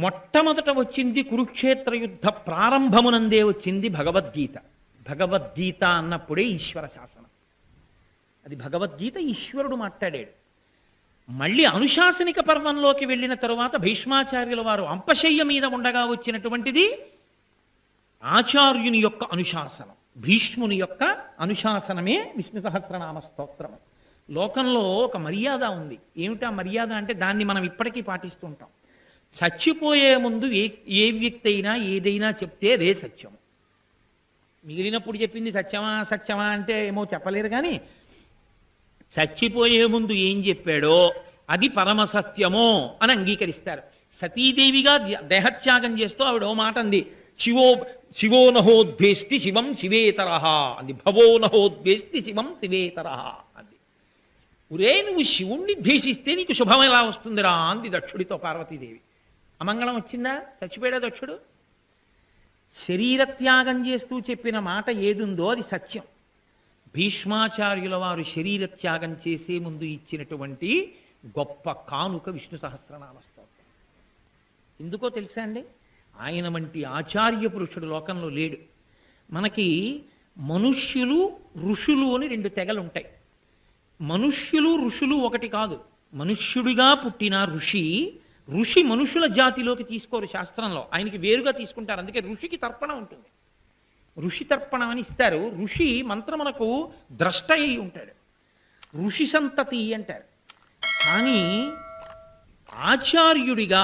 మొట్టమొదట వచ్చింది కురుక్షేత్ర యుద్ధ ప్రారంభమునందే వచ్చింది భగవద్గీత. భగవద్గీత అన్నప్పుడే ఈశ్వర శాసనం. అది భగవద్గీత ఈశ్వరుడు మాట్లాడాడు. మళ్ళీ అనుశాసనిక పర్వంలోకి వెళ్ళిన తరువాత భీష్మాచార్యుల వారు అంపశయ్య మీద ఉండగా వచ్చినటువంటిది ఆచార్యుని యొక్క అనుశాసనం. భీష్ముని యొక్క అనుశాసనమే విష్ణు సహస్రనామ స్తోత్రం. లోకంలో ఒక మర్యాద ఉంది. ఏమిటా మర్యాద అంటే దాన్ని మనం ఇప్పటికీ పాటిస్తుంటాం. చచ్చిపోయే ముందు ఏ వ్యక్తి అయినా ఏదైనా చెప్తే అదే సత్యం. మిగిలినప్పుడు చెప్పింది సత్యమా సత్యమా అంటే ఏమో చెప్పలేరు, కానీ చచ్చిపోయే ముందు ఏం చెప్పాడో అది పరమసత్యమో అని అంగీకరిస్తారు. సతీదేవిగా దేహత్యాగం చేస్తూ ఆవిడ ఓ మాట అంది, శివో నహోద్వేష్టి శివం శివేతరహ అంది, భవో నహోద్వేష్టి శివం శివేతరహ అంది. ఒరే నువ్వు శివుణ్ణి ద్వేషిస్తే నీకు శుభం ఎలా వస్తుందిరా అంది దక్షుడితో పార్వతీదేవి. అమంగళం వచ్చిందా? చచ్చిపోయాడా దక్షుడు? శరీరత్యాగం చేస్తూ చెప్పిన మాట ఏదుందో అది సత్యం. భీష్మాచార్యుల వారు శరీరత్యాగం చేసే ముందు ఇచ్చినటువంటి గొప్ప కానుక విష్ణు సహస్రనామ స్తోత్రం. ఎందుకో తెలుసా అండి? ఆయన వంటి ఆచార్య పురుషుడు లోకంలో లేడు. మనకి మనుష్యులు ఋషులు అని రెండు తెగలు ఉంటాయి. మనుష్యులు ఋషులు ఒకటి కాదు. మనుష్యుడిగా పుట్టిన ఋషి మనుషుల జాతిలోకి తీసుకోరు శాస్త్రంలో, ఆయనకి వేరుగా తీసుకుంటారు. అందుకే ఋషికి తర్పణ ఉంటుంది. ఋషి తర్పణం అని ఇస్తారు. ఋషి మంత్రమునకు ద్రష్ట అయి ఉంటాడు, ఋషి సంతతి అంటారు. కానీ ఆచార్యుడిగా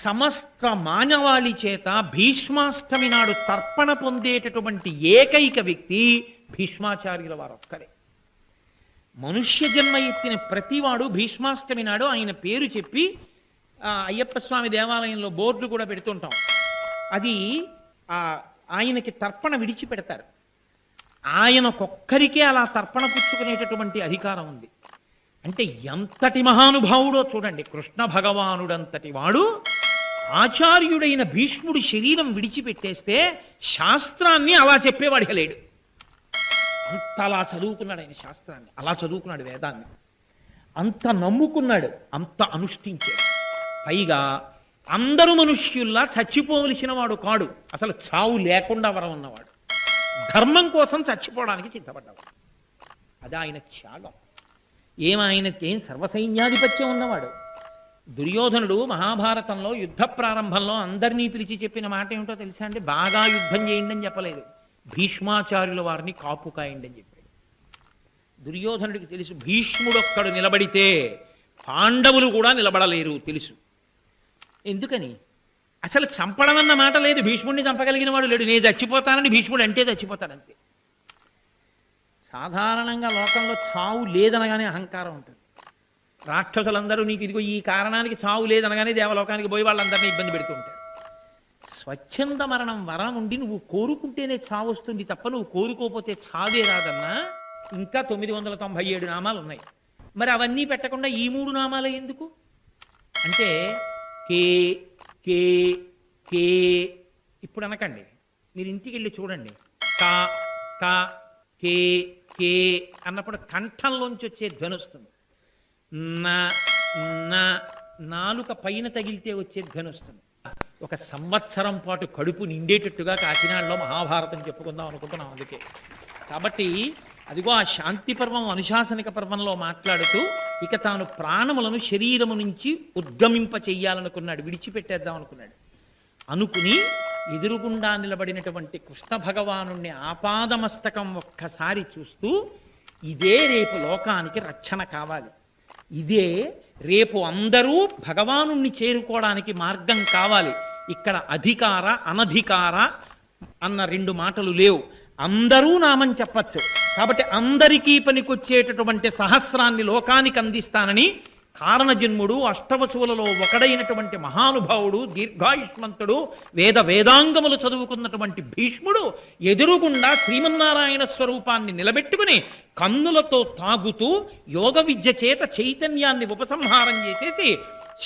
సమస్త మానవాళి చేత భీష్మాష్టమి నాడు తర్పణ పొందేటటువంటి ఏకైక వ్యక్తి భీష్మాచార్యుల వారు ఒక్కరే. మనుష్య జన్మ ఎత్తిన ప్రతివాడు భీష్మాష్టమి నాడు ఆయన పేరు చెప్పి అయ్యప్ప స్వామి దేవాలయంలో బోర్డులు కూడా పెడుతుంటాం. అది ఆయనకి తర్పణ విడిచిపెడతారు. ఆయనకొక్కరికే అలా తర్పణ పుచ్చుకునేటటువంటి అధికారం ఉంది. అంటే ఎంతటి మహానుభావుడో చూడండి. కృష్ణ భగవానుడంతటి వాడు ఆచార్యుడైన భీష్ముడి శరీరం విడిచిపెట్టేస్తే శాస్త్రాన్ని అలా చెప్పేవాడిగా లేడు. అంత అలా చదువుకున్నాడు ఆయన శాస్త్రాన్ని, అలా చదువుకున్నాడు వేదాన్ని, అంత నమ్ముకున్నాడు, అంత అనుష్ఠించాడు. పైగా అందరూ మనుష్యుల్లా చచ్చిపోవలసిన వాడు కాడు, అసలు చావు లేకుండా వరం ఉన్నవాడు, ధర్మం కోసం చచ్చిపోవడానికి సిద్ధపడ్డవాడు. అది ఆయన త్యాగం. ఆయనకేం సర్వసైన్యాధిపత్యం ఉన్నవాడు. దుర్యోధనుడు మహాభారతంలో యుద్ధ ప్రారంభంలో అందరినీ పిలిచి చెప్పిన మాట ఏమిటో తెలుసా అండి? బాగా యుద్ధం చేయండి అని చెప్పలేదు, భీష్మాచార్యుల వారిని కాపు కాయండి అని చెప్పాడు. దుర్యోధనుడికి తెలుసు భీష్ముడొక్కడు నిలబడితే పాండవులు కూడా నిలబడలేరు తెలుసు. ఎందుకని? అసలు చంపడం అన్న మాట లేదు, భీష్ముడిని చంపగలిగిన వాడు లేడు. నేను చచ్చిపోతానని భీష్ముడు అంటే చచ్చిపోతాడంతే. సాధారణంగా లోకంలో చావు లేదనగానే అహంకారం ఉంటుంది. రాక్షసులందరూ నీకు ఇదిగో ఈ కారణానికి చావు లేదనగానే దేవలోకానికి పోయి వాళ్ళందరినీ ఇబ్బంది పెడుతూ ఉంటారు. స్వచ్ఛంద మరణం వరం ఉండి నువ్వు కోరుకుంటేనే చావు వస్తుంది తప్ప నువ్వు కోరుకోపోతే చావే రాదన్నా. ఇంకా 997 నామాలు ఉన్నాయి. మరి అవన్నీ పెట్టకుండా ఈ 3 నామాలే ఎందుకు అంటే కే కే కే ఇప్పుడు అనకండి, మీరు ఇంటికి వెళ్ళి చూడండి. కా కా కే కే అన్నప్పుడు కంఠంలోంచి వచ్చే ధ్వని వస్తుంది. నాలుక పైన తగిలితే వచ్చే ధ్వని వస్తుంది. ఒక సంవత్సరం పాటు కడుపు నిండేటట్టుగా కాకినాడలో మహాభారతం చెప్పుకుందాం అనుకుంటున్నాం. అందుకే కాబట్టి అదిగో ఆ శాంతి పర్వం అనుశాసనిక పర్వంలో మాట్లాడుతూ ఇక తాను ప్రాణములను శరీరము నుంచి ఉద్గమింప చెయ్యాలనుకున్నాడు, విడిచిపెట్టేద్దాం అనుకున్నాడు. అనుకుని ఎదురుగుండా నిలబడినటువంటి కృష్ణ భగవాను ఆపాదమస్తకం ఒక్కసారి చూస్తూ ఇదే రేపు లోకానికి రక్షణ కావాలి, ఇదే రేపు అందరూ భగవాను చేరుకోవడానికి మార్గం కావాలి. ఇక్కడ అధికార అనధికార అన్న 2 మాటలు లేవు. అందరూ నామం చెప్పచ్చు. కాబట్టి అందరికీ పనికొచ్చేటటువంటి సహస్రాన్ని లోకానికి అందిస్తానని కారణజన్ముడు, అష్టవసువులలో ఒకడైనటువంటి మహానుభావుడు, దీర్ఘాయుష్మంతుడు, వేదాంగములు చదువుకున్నటువంటి భీష్ముడు ఎదురుగుండా శ్రీమన్నారాయణ స్వరూపాన్ని నిలబెట్టుకుని కన్నులతో తాగుతూ యోగ విద్య చేత చైతన్యాన్ని ఉపసంహారం చేసేసి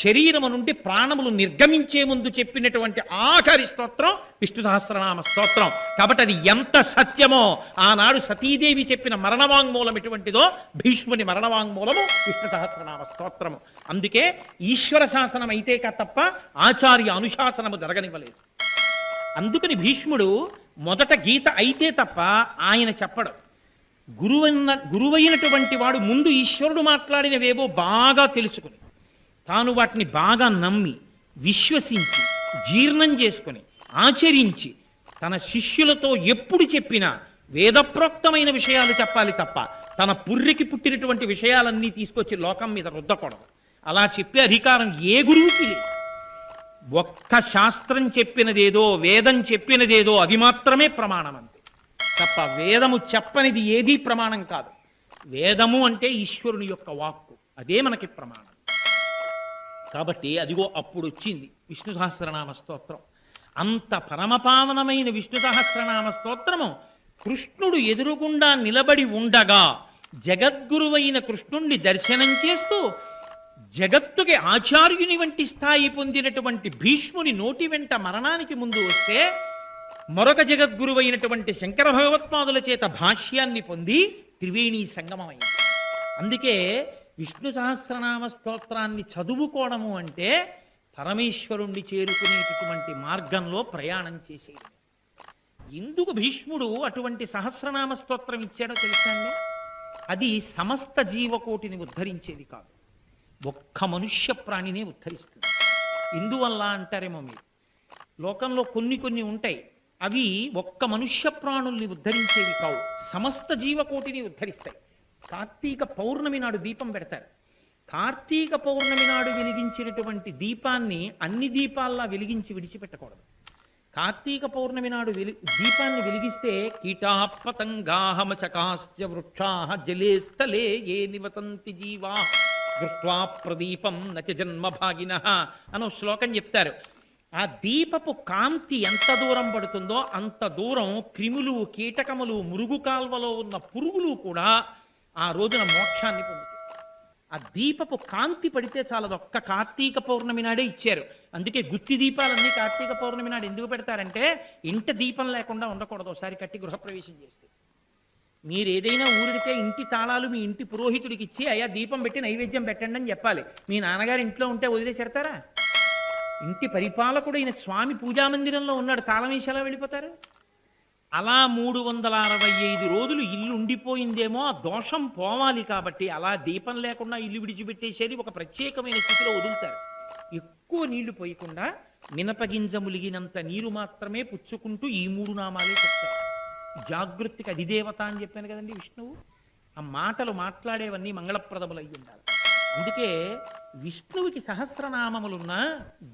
శరీరము నుండి ప్రాణములు నిర్గమించే ముందు చెప్పినటువంటి ఆఖరి స్తోత్రం విష్ణు సహస్రనామ స్తోత్రం. కాబట్టి అది ఎంత సత్యమో ఆనాడు సతీదేవి చెప్పిన మరణవాంగ్మూలం ఎటువంటిదో భీష్ముని మరణవాంగ్మూలము విష్ణు సహస్రనామ స్తోత్రము. అందుకే ఈశ్వర శాసనం అయితే తప్ప ఆచార్య అనుశాసనము జరగనివ్వలేదు. అందుకని భీష్ముడు మొదట గీత అయితే తప్ప ఆయన చెప్పడు. గురువైనటువంటి వాడు ముందు ఈశ్వరుడు మాట్లాడినవేవో బాగా తెలుసుకుని తాను వాటిని బాగా నమ్మి విశ్వసించి జీర్ణం చేసుకుని ఆచరించి తన శిష్యులతో ఎప్పుడు చెప్పినా వేదప్రోక్తమైన విషయాలు చెప్పాలి తప్ప తన పుర్రికి పుట్టినటువంటి విషయాలన్నీ తీసుకొచ్చి లోకం మీద రుద్దకూడదు. అలా చెప్పే అధికారం ఏ గురువుకి లేదు. ఒక్క శాస్త్రం చెప్పినదేదో వేదం చెప్పినదేదో అది మాత్రమే ప్రమాణం అంతే తప్ప వేదము చెప్పనిది ఏదీ ప్రమాణం కాదు. వేదము అంటే ఈశ్వరుని యొక్క వాక్కు, అదే మనకి ప్రమాణం. కాబట్టి అదిగో అప్పుడు వచ్చింది విష్ణు సహస్రనామ స్తోత్రం. అంత పరమపావనమైన విష్ణు సహస్రనామ స్తోత్రము కృష్ణుడు ఎదురుగుండా నిలబడి ఉండగా జగద్గురువైన కృష్ణుణ్ణి దర్శనం చేస్తూ జగత్తుకి ఆచార్యుని వంటి స్థాయి పొందినటువంటి భీష్ముని నోటి వెంట మరణానికి ముందు వస్తే మరొక జగద్గురువైనటువంటి శంకర భగవత్పాదుల చేత భాష్యాన్ని పొంది త్రివేణీ సంగమమైంది. అందుకే విష్ణు సహస్రనామ స్తోత్రాన్ని చదువుకోవడము అంటే పరమేశ్వరుణ్ణి చేరుకునేటటువంటి మార్గంలో ప్రయాణం చేసేది. ఎందుకు భీష్ముడు అటువంటి సహస్రనామ స్తోత్రం ఇచ్చాడో తెలుసండి? అది సమస్త జీవకోటిని ఉద్ధరించేది కాదు, ఒక్క మనుష్య ప్రాణినే ఉద్ధరిస్తుంది. ఇందువల్ల అంటారేమో మీరు, లోకంలో కొన్ని ఉంటాయి, అవి ఒక్క మనుష్య ప్రాణుల్ని ఉద్ధరించేవి కావు, సమస్త జీవకోటిని ఉద్ధరిస్తాయి. కార్తీక పౌర్ణమి నాడు దీపం పెడతారు. కార్తీక పౌర్ణమి నాడు వెలిగించినటువంటి దీపాన్ని అన్ని దీపాల్లా వెలిగించి విడిచిపెట్టకూడదు. కార్తీక పౌర్ణమి నాడు దీపాన్ని వెలిగిస్తే కీటాపతంగాహమశకాశ్చ వృక్షాః జలే స్థలే ఏ నివసంతి జీవా దృష్ట్వా ప్రదీపం నచ జన్మభాగినః అనో శ్లోకం చెప్తారు. ఆ దీపపు కాంతి ఎంత దూరం పడుతుందో అంత దూరం క్రిములు, కీటకములు, మురుగు కాల్వలో ఉన్న పురుగులు కూడా ఆ రోజున మోక్షాన్ని పొందుతాయి. ఆ దీపపు కాంతి పడితే చాలదు. ఒక్క కార్తీక పౌర్ణమి నాడే ఇచ్చారు. అందుకే గుత్తి దీపాలన్నీ కార్తీక పౌర్ణమి నాడు ఎందుకు పెడతారంటే ఇంట దీపం లేకుండా ఉండకూడదు. ఒకసారి కట్టి గృహప్రవేశం చేస్తే మీరు ఏదైనా ఊరిడితే ఇంటి తాళాలు మీ ఇంటి పురోహితుడికి ఇచ్చి అయ్యా దీపం పెట్టి నైవేద్యం పెట్టండి అని చెప్పాలి. మీ నాన్నగారు ఇంట్లో ఉంటే వదిలేసి పెడతారా? ఇంటి పరిపాలకుడైన స్వామి పూజామందిరంలో ఉన్నాడు, తాళం వేసి ఎలా వెళ్ళిపోతారు? అలా 365 రోజులు ఇల్లు ఉండిపోయిందేమో, ఆ దోషం పోవాలి కాబట్టి అలా దీపం లేకుండా ఇల్లు విడిచిపెట్టేసేది ఒక ప్రత్యేకమైన స్థితిలో వదులుతారు. ఎక్కువ నీళ్లు పోయకుండా మినపగింజ ములిగినంత నీరు మాత్రమే పుచ్చుకుంటూ ఈ 3 నామాలే చెప్తారు. జాగృతికి అధిదేవత అని చెప్పాను కదండి విష్ణువు. ఆ మాటలు మాట్లాడేవన్నీ మంగళప్రదములై ఉండాలి. అందుకే విష్ణువుకి సహస్రనామములున్న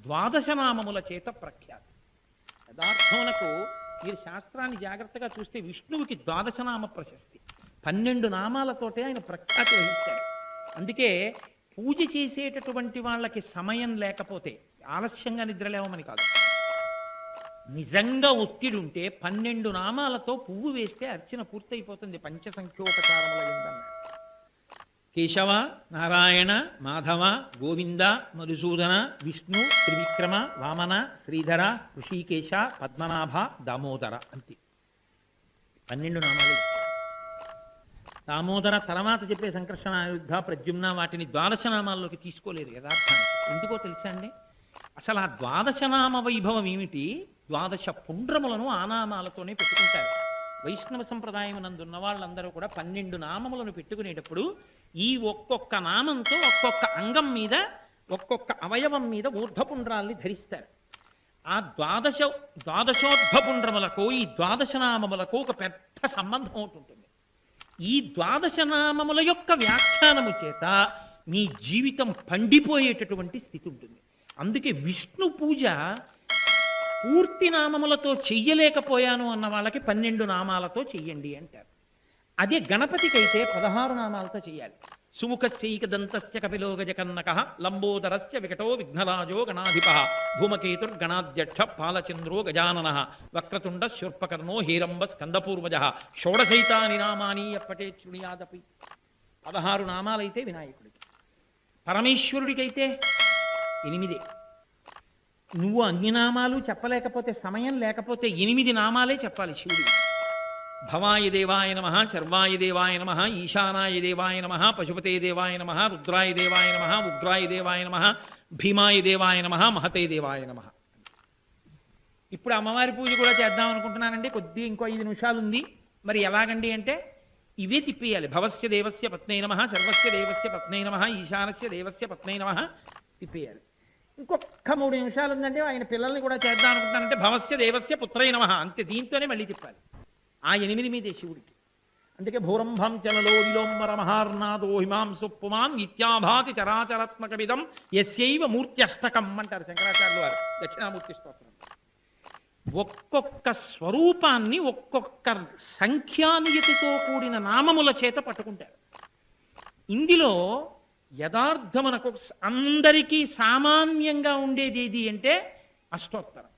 12 నామముల చేత ప్రఖ్యాతి. యథార్థమునకు మీరు శాస్త్రాన్ని జాగ్రత్తగా చూస్తే విష్ణువుకి 12 నామ ప్రశస్తి, 12 నామాలతోటే ఆయన ప్రఖ్యాతి వహిస్తాడు. అందుకే పూజ చేసేటటువంటి వాళ్ళకి సమయం లేకపోతే ఆలస్యంగా నిద్రలేవమని కాదు, నిజంగా ఒత్తిడి ఉంటే 12 నామాలతో పువ్వు వేస్తే అర్చన పూర్తయిపోతుంది. పంచసంఖ్యోపచారముల ఉందన్నారు. కేశవ, నారాయణ, మాధవ, గోవింద, మధుసూదన, విష్ణు, త్రివిక్రమ, వామన, శ్రీధర, ఋషికేశ, పద్మనాభ, దామోదర, అంతే 12 నామాలు. దామోదర తర్వాత చెప్పే సంకర్షణ, యుద్ధ, ప్రద్యుమ్న వాటిని 12 నామాల్లోకి తీసుకోలేదు యథార్థానికి. ఎందుకో తెలుసా అండి? అసలు ఆ 12 నామ వైభవం ఏమిటి? 12 పుండ్రములను ఆ నామాలతోనే పెట్టుకుంటారు. వైష్ణవ సంప్రదాయం నందున్న వాళ్ళందరూ కూడా 12 నామములను పెట్టుకునేటప్పుడు ఈ ఒక్కొక్క నామంతో ఒక్కొక్క అంగం మీద, ఒక్కొక్క అవయవం మీద ఊర్ధ్వపుండ్రాల్ని ధరిస్తారు. ఆ ద్వాదశోర్ధ్వపుండ్రములకు ఈ 12 నామములకు ఒక పెద్ద సంబంధం ఉంటుంది. ఈ 12 నామముల యొక్క వ్యాఖ్యానము చేత మీ జీవితం పండిపోయేటటువంటి స్థితి ఉంటుంది. అందుకే విష్ణు పూజ పూర్తి నామములతో చెయ్యలేకపోయాను అన్న వాళ్ళకి 12 నామాలతో చెయ్యండి అంటారు. అదే గణపతికైతే 16 నామాలతో చెయ్యాలి. సుముఖశ్చైకదంతశ్చ కపిలో గజకన్నకః లంబోదరశ్చ వికటో విఘ్నరాజో గణాధిపః ధూమకేతుర్గణాధ్యక్ష పాలచంద్రో గజాననః వక్రతుండ శూర్పకర్ణో హేరంబ స్కందపూర్వజః షోడశైతాని నామాని అప్పటే శృణుయాదపి. 16 నామాలైతే వినాయకుడికి. పరమేశ్వరుడికైతే 8. నువ్వు అన్ని నామాలు చెప్పలేకపోతే, సమయం లేకపోతే 8 నామాలే చెప్పాలి శివుడికి. భవాయ దేవాయ నమః, శర్వాయ దేవాయ నమః, ఈశానాయ దేవాయ నమః, పశుపతే దేవాయ నమః, రుద్రాయ దేవాయ నమః, ఉగ్రాయ దేవాయ నమః, భీమాయ దేవాయ నమః, మహతే దేవాయ నమః. ఇప్పుడు అమ్మవారి పూజ కూడా చేద్దాం అనుకుంటున్నానండి, ఇంకో 5 నిమిషాలు ఉంది. మరి ఎలాగండి అంటే ఇవే తిప్పేయాలి. భవస్య దేవస్య పత్నై నమః, సర్వస్య దేవస్య పత్నై నమః, ఈశానస్య దేవస్య పత్నై నమః తిప్పేయాలి. ఇంకొక 3 నిమిషాలు ఉందంటే ఆయన పిల్లల్ని కూడా చేద్దాం అనుకుంటానంటే భవస్య దేవస్య పుత్రై నమః అంతే, దీంతోనే మళ్ళీ తిప్పాలి. ఆ 8 మీదే శివుడికి. అందుకే భూరంభం చలలో విలోంబర మహార్నాదో హిమాంసు పుమాన్ నిత్యాభాతి చరాచరాత్మకమిదం యస్యైవ మూర్త్యష్టకం అంటారు శంకరాచార్యులు వారు దక్షిణామూర్తి స్తోత్రం. ఒక్కొక్క స్వరూపాన్ని ఒక్కొక్క సంఖ్యానియతితో కూడిన నామముల చేత పట్టుకుంటారు. ఇందులో యథార్థమునకు అందరికీ సామాన్యంగా ఉండేది ఏది అంటే అష్టోత్తరం.